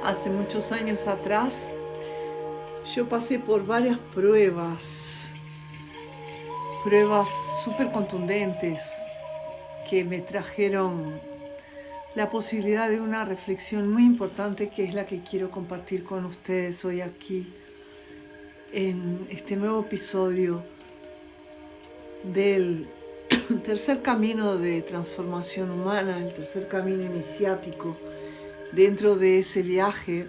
Hace muchos años atrás, yo pasé por varias pruebas súper contundentes que me trajeron la posibilidad de una reflexión muy importante, que es la que quiero compartir con ustedes hoy aquí en este nuevo episodio del tercer camino de transformación humana, el tercer camino iniciático, dentro de ese viaje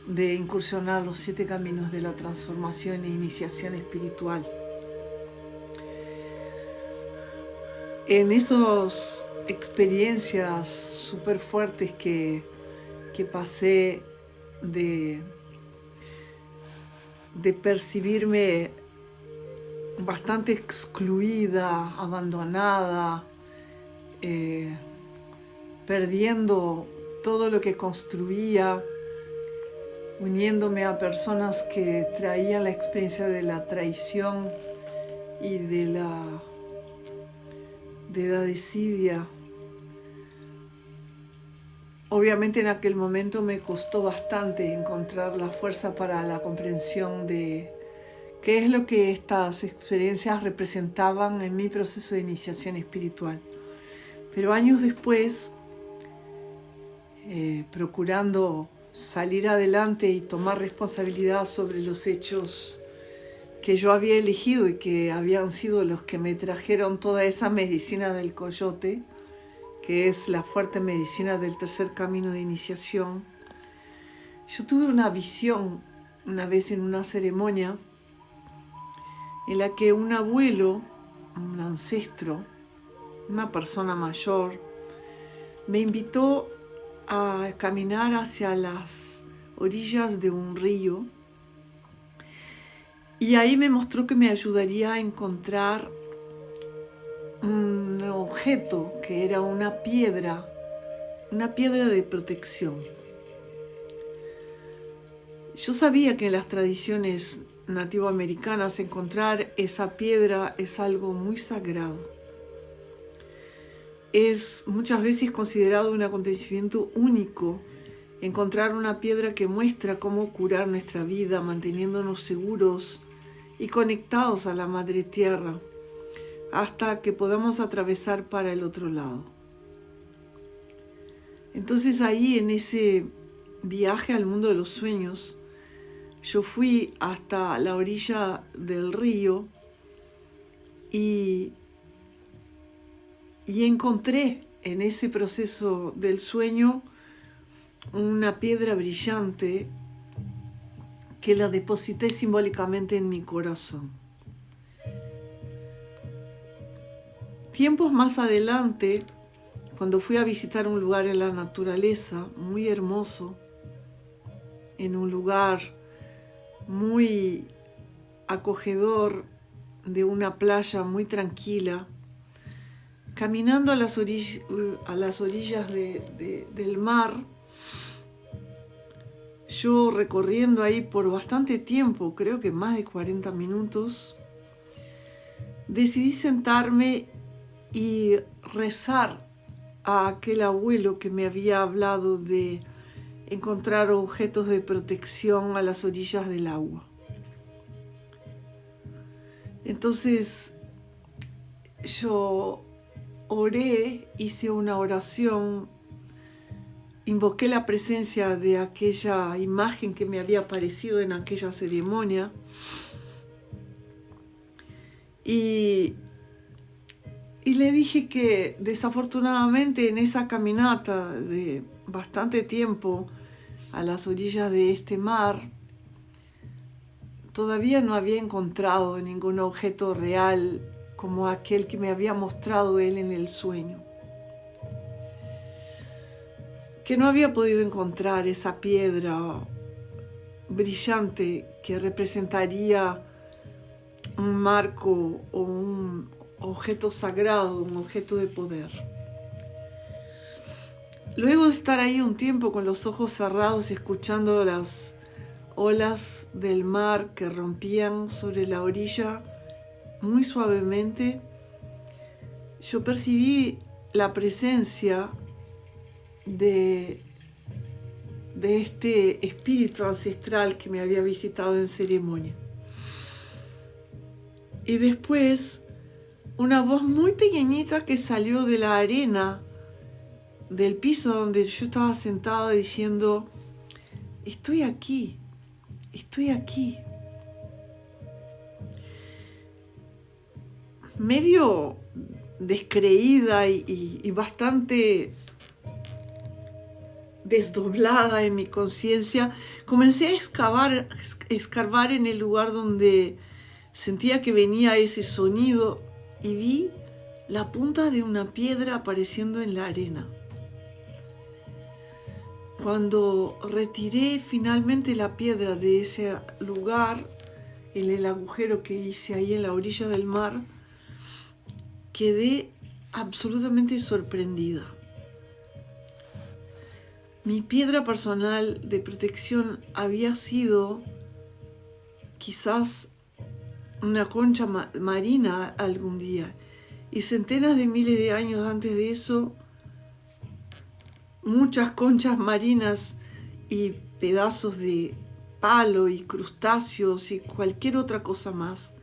de incursionar los 7 caminos de la transformación e iniciación espiritual. En esas experiencias súper fuertes que pasé de percibirme bastante excluida, abandonada, perdiendo todo lo que construía, uniéndome a personas que traían la experiencia de la traición y de la desidia. Obviamente en aquel momento me costó bastante encontrar la fuerza para la comprensión de qué es lo que estas experiencias representaban en mi proceso de iniciación espiritual. Pero años después, procurando salir adelante y tomar responsabilidad sobre los hechos que yo había elegido y que habían sido los que me trajeron toda esa medicina del coyote, que es la fuerte medicina del tercer camino de iniciación. Yo tuve una visión una vez en una ceremonia en la que un abuelo, un ancestro, una persona mayor, me invitó a caminar hacia las orillas de un río, y ahí me mostró que me ayudaría a encontrar un objeto que era una piedra de protección. Yo sabía que en las tradiciones nativoamericanas encontrar esa piedra es algo muy sagrado. Es muchas veces considerado un acontecimiento único encontrar una piedra que muestra cómo curar nuestra vida, manteniéndonos seguros y conectados a la Madre Tierra, hasta que podamos atravesar para el otro lado. Entonces ahí, en ese viaje al mundo de los sueños, yo fui hasta la orilla del río y encontré en ese proceso del sueño una piedra brillante que la deposité simbólicamente en mi corazón. Tiempos más adelante, cuando fui a visitar un lugar en la naturaleza muy hermoso, en un lugar muy acogedor de una playa muy tranquila, caminando a las orillas del mar, yo recorriendo ahí por bastante tiempo, creo que más de 40 minutos, decidí sentarme y rezar a aquel abuelo que me había hablado de encontrar objetos de protección a las orillas del agua. Entonces yo oré, hice una oración, invoqué la presencia de aquella imagen que me había aparecido en aquella ceremonia y le dije que desafortunadamente en esa caminata de bastante tiempo a las orillas de este mar, todavía no había encontrado ningún objeto real como aquel que me había mostrado él en el sueño. Que no había podido encontrar esa piedra brillante que representaría un marco o un objeto sagrado, un objeto de poder. Luego de estar ahí un tiempo con los ojos cerrados, escuchando las olas del mar que rompían sobre la orilla muy suavemente, yo percibí la presencia de de este espíritu ancestral que me había visitado en ceremonia. Y después, una voz muy pequeñita que salió de la arena del piso donde yo estaba sentada diciendo: estoy aquí, estoy aquí. Medio descreída y bastante desdoblada en mi conciencia, comencé a escarbar en el lugar donde sentía que venía ese sonido y vi la punta de una piedra apareciendo en la arena. Cuando retiré finalmente la piedra de ese lugar, en el agujero que hice ahí en la orilla del mar, quedé absolutamente sorprendida. Mi piedra personal de protección había sido quizás una concha marina algún día, y centenas de miles de años antes de eso, muchas conchas marinas y pedazos de palo y crustáceos y cualquier otra cosa más,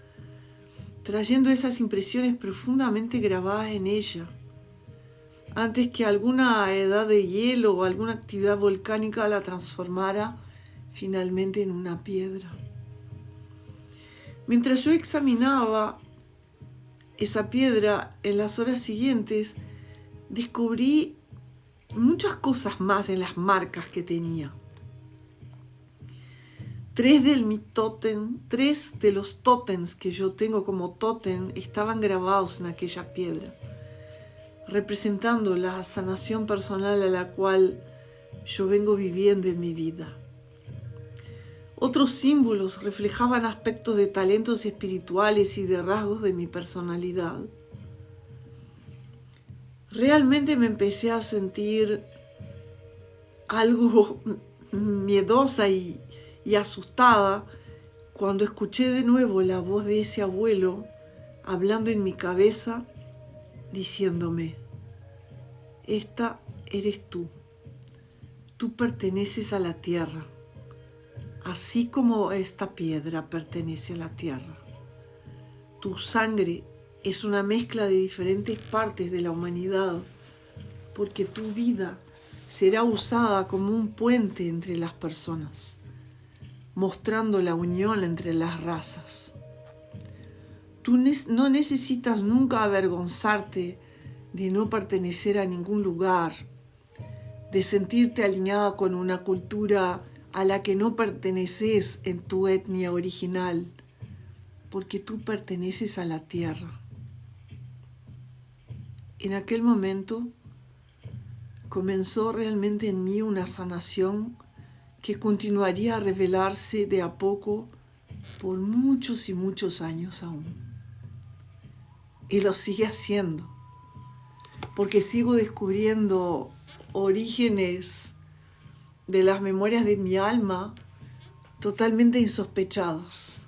trayendo esas impresiones profundamente grabadas en ella, antes que alguna edad de hielo o alguna actividad volcánica la transformara finalmente en una piedra. Mientras yo examinaba esa piedra en las horas siguientes, descubrí muchas cosas más en las marcas que tenía. Tres de los tótems que yo tengo como tótem estaban grabados en aquella piedra, representando la sanación personal a la cual yo vengo viviendo en mi vida. Otros símbolos reflejaban aspectos de talentos espirituales y de rasgos de mi personalidad. Realmente me empecé a sentir algo miedosa y asustada cuando escuché de nuevo la voz de ese abuelo hablando en mi cabeza, diciéndome: esta eres tú. Tú perteneces a la tierra, así como esta piedra pertenece a la tierra. Tu sangre es una mezcla de diferentes partes de la humanidad, porque tu vida será usada como un puente entre las personas, mostrando la unión entre las razas. Tú no necesitas nunca avergonzarte de no pertenecer a ningún lugar, de sentirte alineada con una cultura a la que no perteneces en tu etnia original, porque tú perteneces a la tierra. En aquel momento comenzó realmente en mí una sanación que continuaría a revelarse de a poco por muchos y muchos años aún. Y lo sigue haciendo, porque sigo descubriendo orígenes de las memorias de mi alma totalmente insospechados.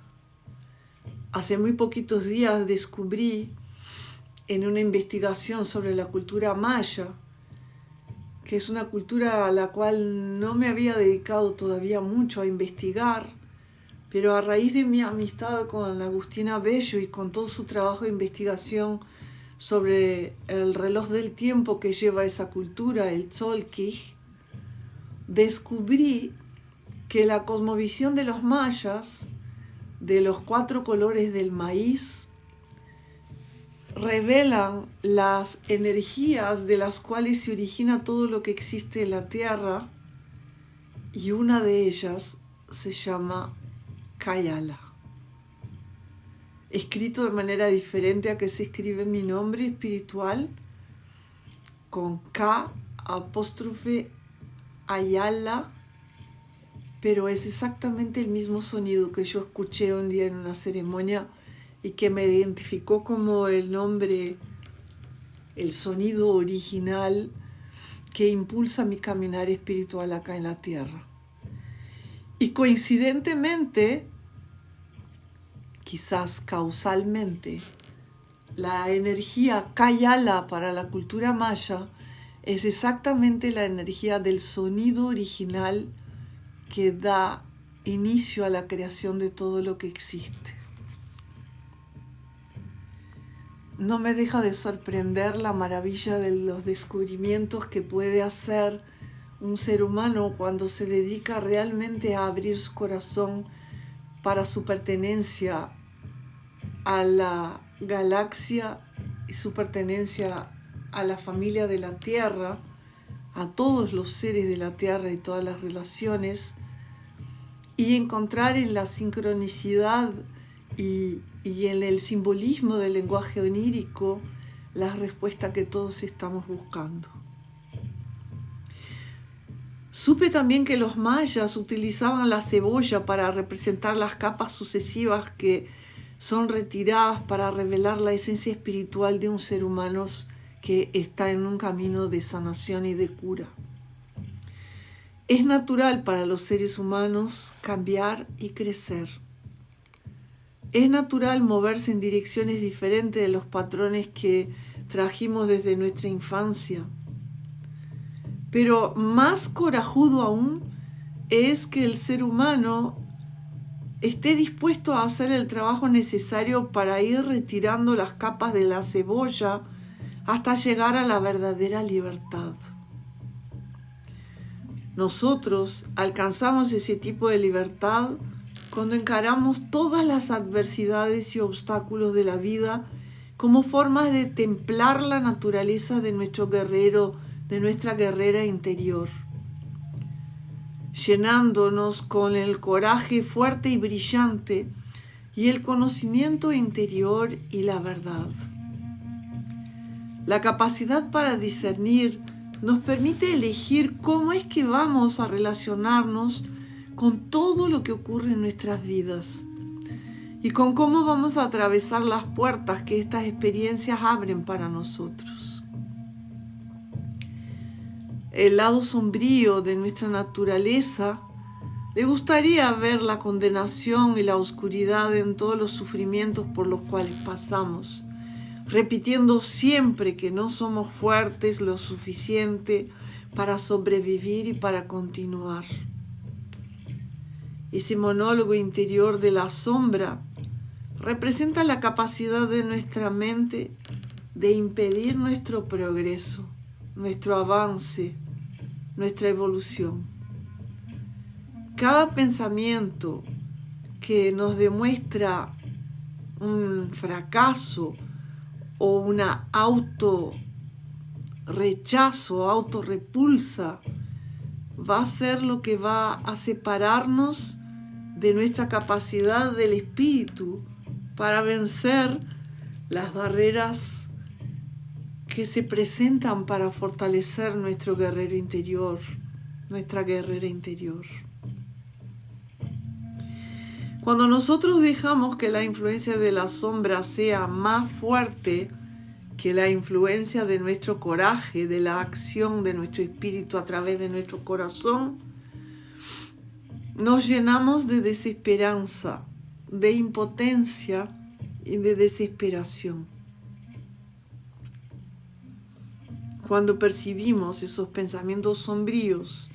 Hace muy poquitos días descubrí en una investigación sobre la cultura maya, que es una cultura a la cual no me había dedicado todavía mucho a investigar, pero a raíz de mi amistad con Agustina Bello y con todo su trabajo de investigación sobre el reloj del tiempo que lleva esa cultura, el Tzolk'in, descubrí que la cosmovisión de los mayas, de los 4 colores del maíz, revelan las energías de las cuales se origina todo lo que existe en la tierra, y una de ellas se llama Kayala, escrito de manera diferente a que se escribe mi nombre espiritual, con K apóstrofe Ayala, pero es exactamente el mismo sonido que yo escuché un día en una ceremonia y que me identificó como el nombre, el sonido original que impulsa mi caminar espiritual acá en la tierra. Y coincidentemente, quizás causalmente, la energía Kayala para la cultura maya es exactamente la energía del sonido original que da inicio a la creación de todo lo que existe. No me deja de sorprender la maravilla de los descubrimientos que puede hacer un ser humano cuando se dedica realmente a abrir su corazón para su pertenencia a la galaxia y su pertenencia a la familia de la Tierra, a todos los seres de la Tierra y todas las relaciones, y encontrar en la sincronicidad y en el simbolismo del lenguaje onírico la respuesta que todos estamos buscando. Supe también que los mayas utilizaban la cebolla para representar las capas sucesivas que son retiradas para revelar la esencia espiritual de un ser humano que está en un camino de sanación y de cura. Es natural para los seres humanos cambiar y crecer. Es natural moverse en direcciones diferentes de los patrones que trajimos desde nuestra infancia. Pero más corajudo aún es que el ser humano esté dispuesto a hacer el trabajo necesario para ir retirando las capas de la cebolla hasta llegar a la verdadera libertad. Nosotros alcanzamos ese tipo de libertad cuando encaramos todas las adversidades y obstáculos de la vida como formas de templar la naturaleza de nuestro guerrero, de nuestra guerrera interior, llenándonos con el coraje fuerte y brillante y el conocimiento interior y la verdad. La capacidad para discernir nos permite elegir cómo es que vamos a relacionarnos con todo lo que ocurre en nuestras vidas y con cómo vamos a atravesar las puertas que estas experiencias abren para nosotros. El lado sombrío de nuestra naturaleza le gustaría ver la condenación y la oscuridad en todos los sufrimientos por los cuales pasamos, repitiendo siempre que no somos fuertes lo suficiente para sobrevivir y para continuar. Ese monólogo interior de la sombra representa la capacidad de nuestra mente de impedir nuestro progreso, nuestro avance, nuestra evolución. Cada pensamiento que nos demuestra un fracaso o una autorrechazo, autorrepulsa, va a ser lo que va a separarnos de nuestra capacidad del espíritu para vencer las barreras que se presentan para fortalecer nuestro guerrero interior, nuestra guerrera interior. Cuando nosotros dejamos que la influencia de la sombra sea más fuerte que la influencia de nuestro coraje, de la acción de nuestro espíritu a través de nuestro corazón, nos llenamos de desesperanza, de impotencia y de desesperación. Cuando percibimos esos pensamientos sombríos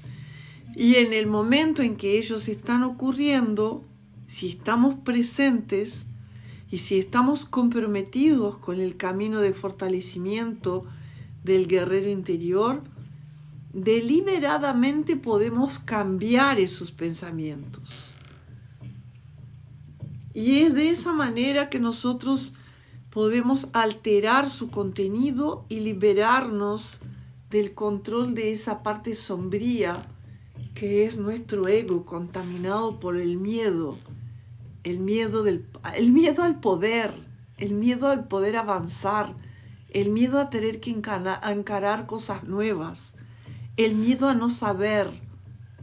y en el momento en que ellos están ocurriendo, si estamos presentes y si estamos comprometidos con el camino de fortalecimiento del guerrero interior, deliberadamente podemos cambiar esos pensamientos. Y es de esa manera que nosotros podemos alterar su contenido y liberarnos del control de esa parte sombría que es nuestro ego contaminado por el miedo al poder, el miedo al poder avanzar, el miedo a tener que encarar cosas nuevas, el miedo a no saber,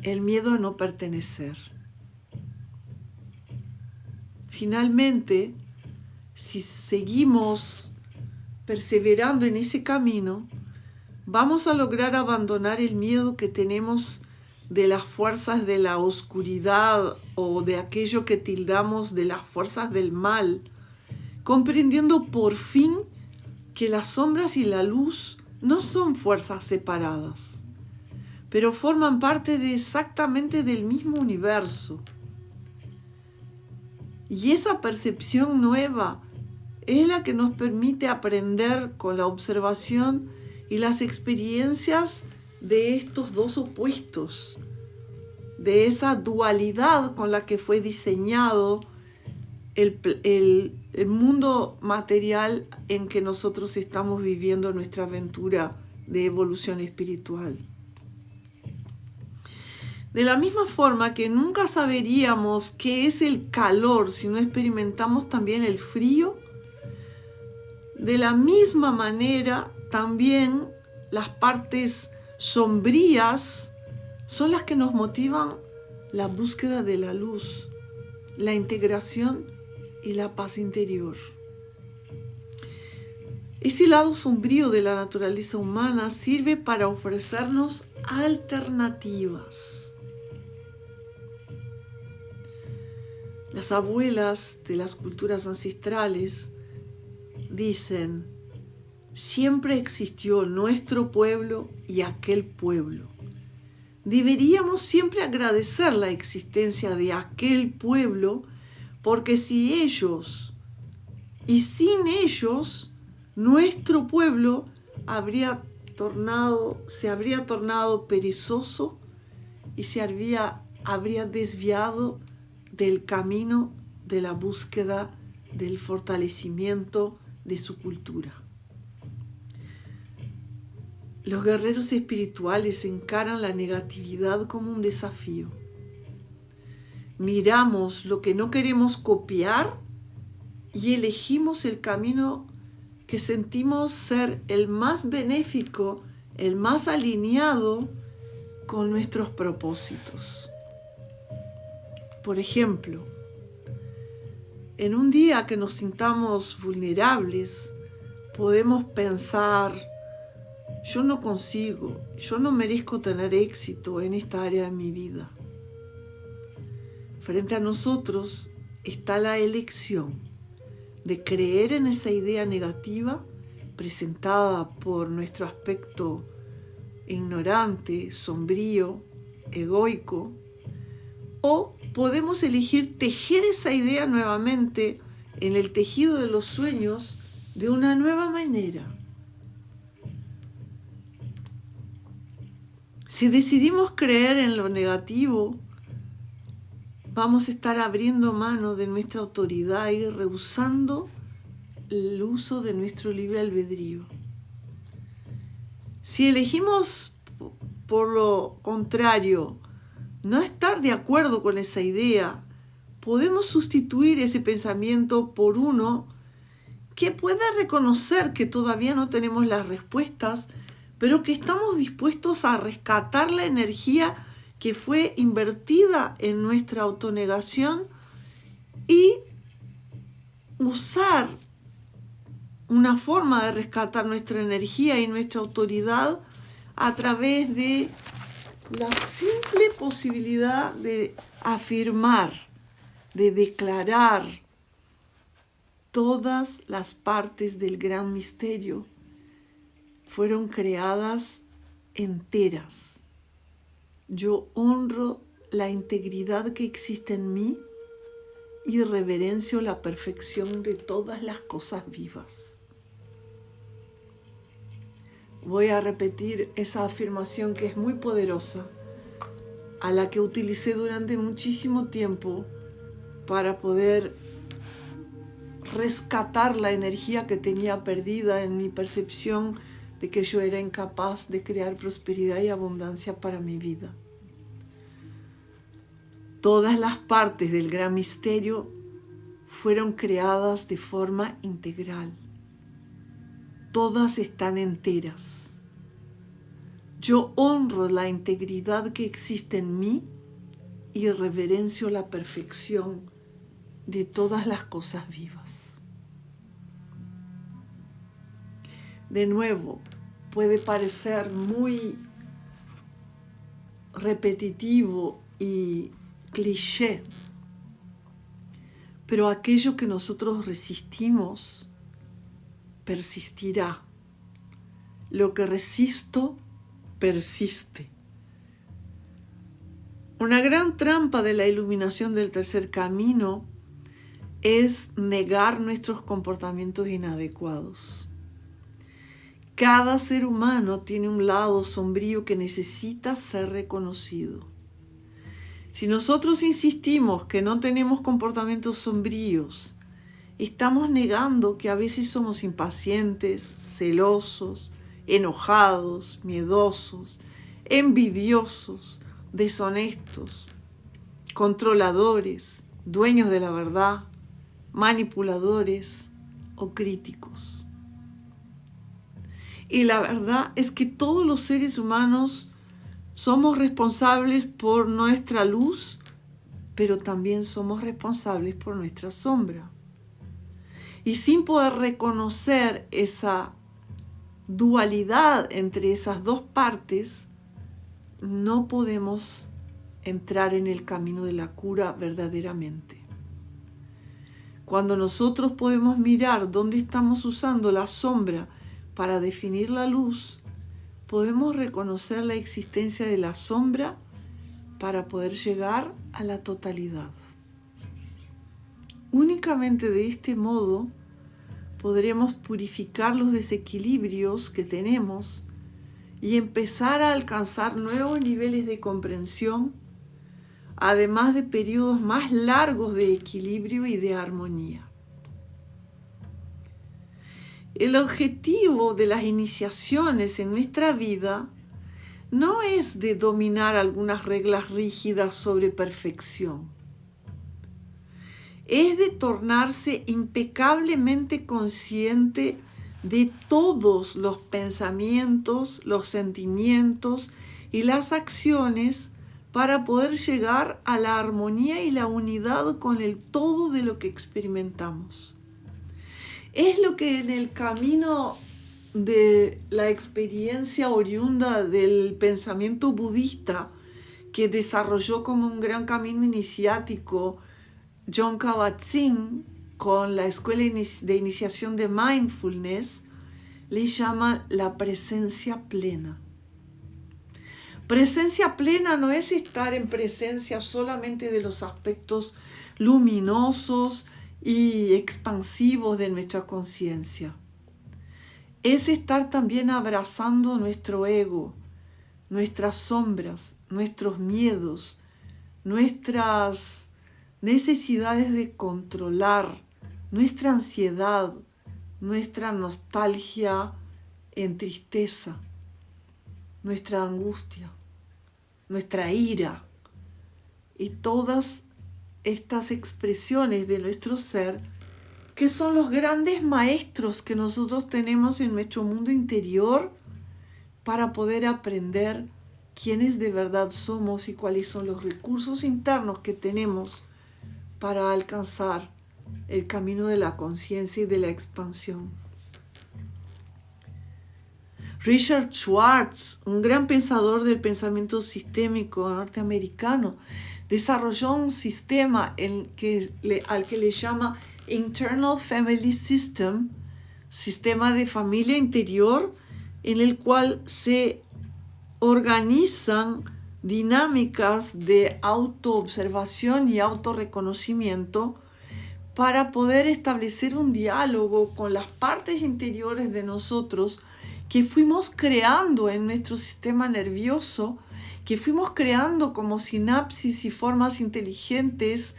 el miedo a no pertenecer. Finalmente, si seguimos perseverando en ese camino, vamos a lograr abandonar el miedo que tenemos de las fuerzas de la oscuridad o de aquello que tildamos de las fuerzas del mal, comprendiendo por fin que las sombras y la luz no son fuerzas separadas, pero forman parte exactamente del mismo universo. Y esa percepción nueva es la que nos permite aprender con la observación y las experiencias de estos dos opuestos, de esa dualidad con la que fue diseñado el mundo material en que nosotros estamos viviendo nuestra aventura de evolución espiritual. De la misma forma que nunca saberíamos qué es el calor si no experimentamos también el frío, de la misma manera también las partes sombrías son las que nos motivan la búsqueda de la luz, la integración y la paz interior. Ese lado sombrío de la naturaleza humana sirve para ofrecernos alternativas. Las abuelas de las culturas ancestrales dicen: siempre existió nuestro pueblo y aquel pueblo. Deberíamos siempre agradecer la existencia de aquel pueblo, porque sin ellos, nuestro pueblo se habría tornado perezoso y se habría desviado del camino de la búsqueda del fortalecimiento de su cultura. Los guerreros espirituales encaran la negatividad como un desafío. Miramos lo que no queremos copiar y elegimos el camino que sentimos ser el más benéfico, el más alineado con nuestros propósitos. Por ejemplo, en un día que nos sintamos vulnerables, podemos pensar: yo no consigo, yo no merezco tener éxito en esta área de mi vida. Frente a nosotros está la elección de creer en esa idea negativa presentada por nuestro aspecto ignorante, sombrío, egoico, o podemos elegir tejer esa idea nuevamente en el tejido de los sueños de una nueva manera. Si decidimos creer en lo negativo, vamos a estar abriendo mano de nuestra autoridad y rehusando el uso de nuestro libre albedrío. Si elegimos, por lo contrario, no estar de acuerdo con esa idea, podemos sustituir ese pensamiento por uno que pueda reconocer que todavía no tenemos las respuestas, pero que estamos dispuestos a rescatar la energía que fue invertida en nuestra autonegación y usar una forma de rescatar nuestra energía y nuestra autoridad a través de la simple posibilidad de afirmar, de declarar todas las partes del gran misterio fueron creadas enteras. Yo honro la integridad que existe en mí y reverencio la perfección de todas las cosas vivas. Voy a repetir esa afirmación que es muy poderosa, a la que utilicé durante muchísimo tiempo para poder rescatar la energía que tenía perdida en mi percepción de que yo era incapaz de crear prosperidad y abundancia para mi vida. Todas las partes del gran misterio fueron creadas de forma integral. Todas están enteras. Yo honro la integridad que existe en mí y reverencio la perfección de todas las cosas vivas. De nuevo, puede parecer muy repetitivo y cliché, pero aquello que nosotros resistimos persistirá. Lo que resisto persiste. Una gran trampa de la iluminación del tercer camino es negar nuestros comportamientos inadecuados. Cada ser humano tiene un lado sombrío que necesita ser reconocido. Si nosotros insistimos que no tenemos comportamientos sombríos, estamos negando que a veces somos impacientes, celosos, enojados, miedosos, envidiosos, deshonestos, controladores, dueños de la verdad, manipuladores o críticos. Y la verdad es que todos los seres humanos somos responsables por nuestra luz, pero también somos responsables por nuestra sombra. Y sin poder reconocer esa dualidad entre esas dos partes, no podemos entrar en el camino de la cura verdaderamente. Cuando nosotros podemos mirar dónde estamos usando la sombra para definir la luz, podemos reconocer la existencia de la sombra para poder llegar a la totalidad. Únicamente de este modo podremos purificar los desequilibrios que tenemos y empezar a alcanzar nuevos niveles de comprensión, además de periodos más largos de equilibrio y de armonía. El objetivo de las iniciaciones en nuestra vida no es de dominar algunas reglas rígidas sobre perfección. Es de tornarse impecablemente consciente de todos los pensamientos, los sentimientos y las acciones para poder llegar a la armonía y la unidad con el todo de lo que experimentamos. Es lo que en el camino de la experiencia oriunda del pensamiento budista que desarrolló como un gran camino iniciático Jon Kabat-Zinn con la escuela de iniciación de mindfulness, le llama la presencia plena. Presencia plena no es estar en presencia solamente de los aspectos luminosos y expansivos de nuestra conciencia. Es estar también abrazando nuestro ego, nuestras sombras, nuestros miedos, nuestras necesidades de controlar, nuestra ansiedad, nuestra nostalgia en tristeza, nuestra angustia, nuestra ira y todas estas expresiones de nuestro ser que son los grandes maestros que nosotros tenemos en nuestro mundo interior para poder aprender quiénes de verdad somos y cuáles son los recursos internos que tenemos para alcanzar el camino de la conciencia y de la expansión. Richard Schwartz, un gran pensador del pensamiento sistémico norteamericano, desarrolló un sistema al que le llama Internal Family System, sistema de familia interior, en el cual se organizan dinámicas de autoobservación y autorreconocimiento para poder establecer un diálogo con las partes interiores de nosotros que fuimos creando en nuestro sistema nervioso, que fuimos creando como sinapsis y formas inteligentes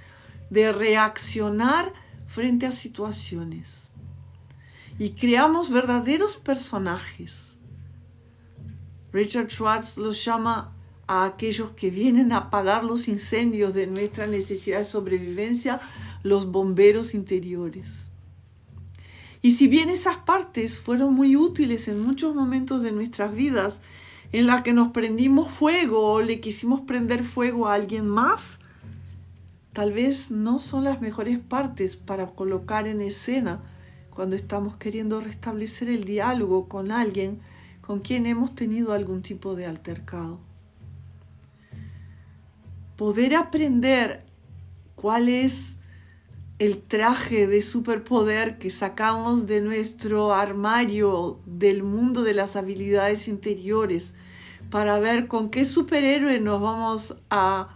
de reaccionar frente a situaciones. Y creamos verdaderos personajes. Richard Schwartz los llama a aquellos que vienen a apagar los incendios de nuestra necesidad de sobrevivencia, los bomberos interiores. Y si bien esas partes fueron muy útiles en muchos momentos de nuestras vidas, en las que nos prendimos fuego o le quisimos prender fuego a alguien más, tal vez no son las mejores partes para colocar en escena cuando estamos queriendo restablecer el diálogo con alguien con quien hemos tenido algún tipo de altercado. Poder aprender cuál es el traje de superpoder que sacamos de nuestro armario del mundo de las habilidades interiores para ver con qué superhéroe nos vamos a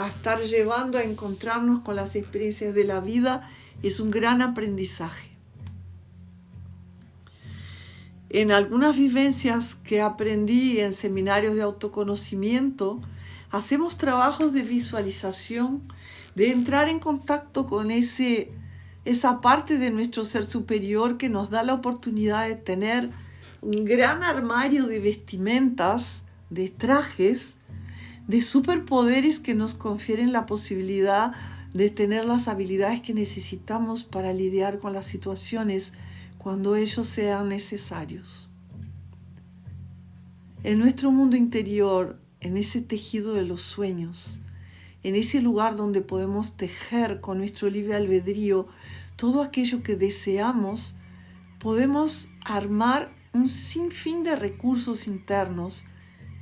estar llevando a encontrarnos con las experiencias de la vida, es un gran aprendizaje. En algunas vivencias que aprendí en seminarios de autoconocimiento, hacemos trabajos de visualización, de entrar en contacto con esa parte de nuestro ser superior que nos da la oportunidad de tener un gran armario de vestimentas, de trajes, de superpoderes que nos confieren la posibilidad de tener las habilidades que necesitamos para lidiar con las situaciones cuando ellos sean necesarios. En nuestro mundo interior, en ese tejido de los sueños, en ese lugar donde podemos tejer con nuestro libre albedrío todo aquello que deseamos, podemos armar un sinfín de recursos internos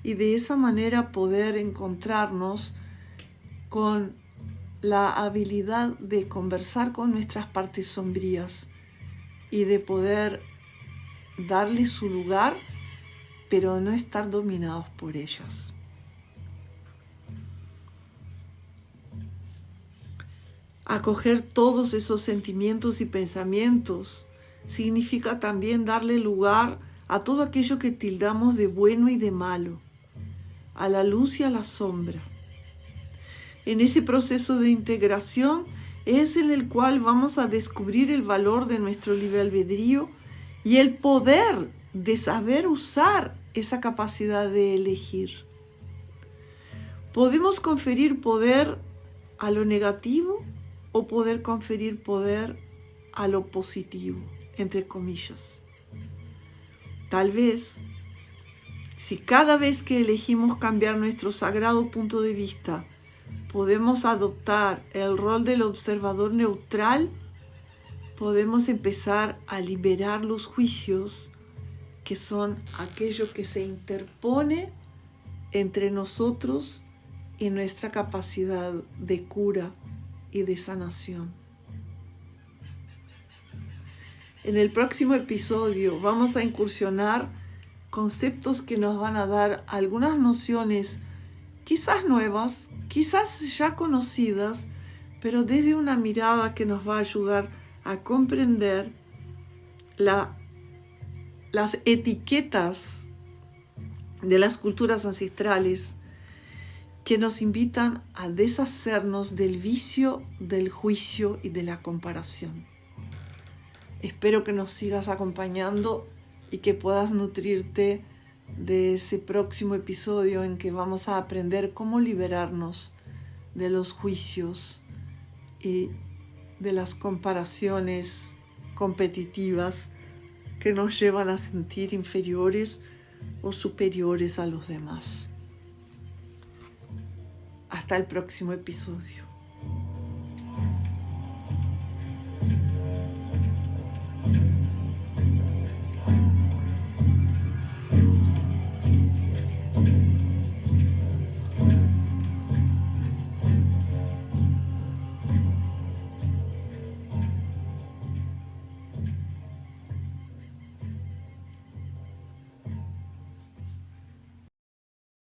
y de esa manera poder encontrarnos con la habilidad de conversar con nuestras partes sombrías y de poder darle su lugar, pero no estar dominados por ellas. Acoger todos esos sentimientos y pensamientos significa también darle lugar a todo aquello que tildamos de bueno y de malo, a la luz y a la sombra. En ese proceso de integración es en el cual vamos a descubrir el valor de nuestro libre albedrío y el poder de saber usar esa capacidad de elegir. Podemos conferir poder a lo negativo o poder conferir poder a lo positivo, entre comillas. Tal vez, si cada vez que elegimos cambiar nuestro sagrado punto de vista, podemos adoptar el rol del observador neutral, podemos empezar a liberar los juicios, que son aquello que se interpone entre nosotros y nuestra capacidad de cura y de sanación. En el próximo episodio vamos a incursionar conceptos que nos van a dar algunas nociones quizás nuevas, quizás ya conocidas, pero desde una mirada que nos va a ayudar a comprender las etiquetas de las culturas ancestrales que nos invitan a deshacernos del vicio, del juicio y de la comparación. Espero que nos sigas acompañando y que puedas nutrirte de ese próximo episodio en que vamos a aprender cómo liberarnos de los juicios y de las comparaciones competitivas que nos llevan a sentir inferiores o superiores a los demás. Hasta el próximo episodio.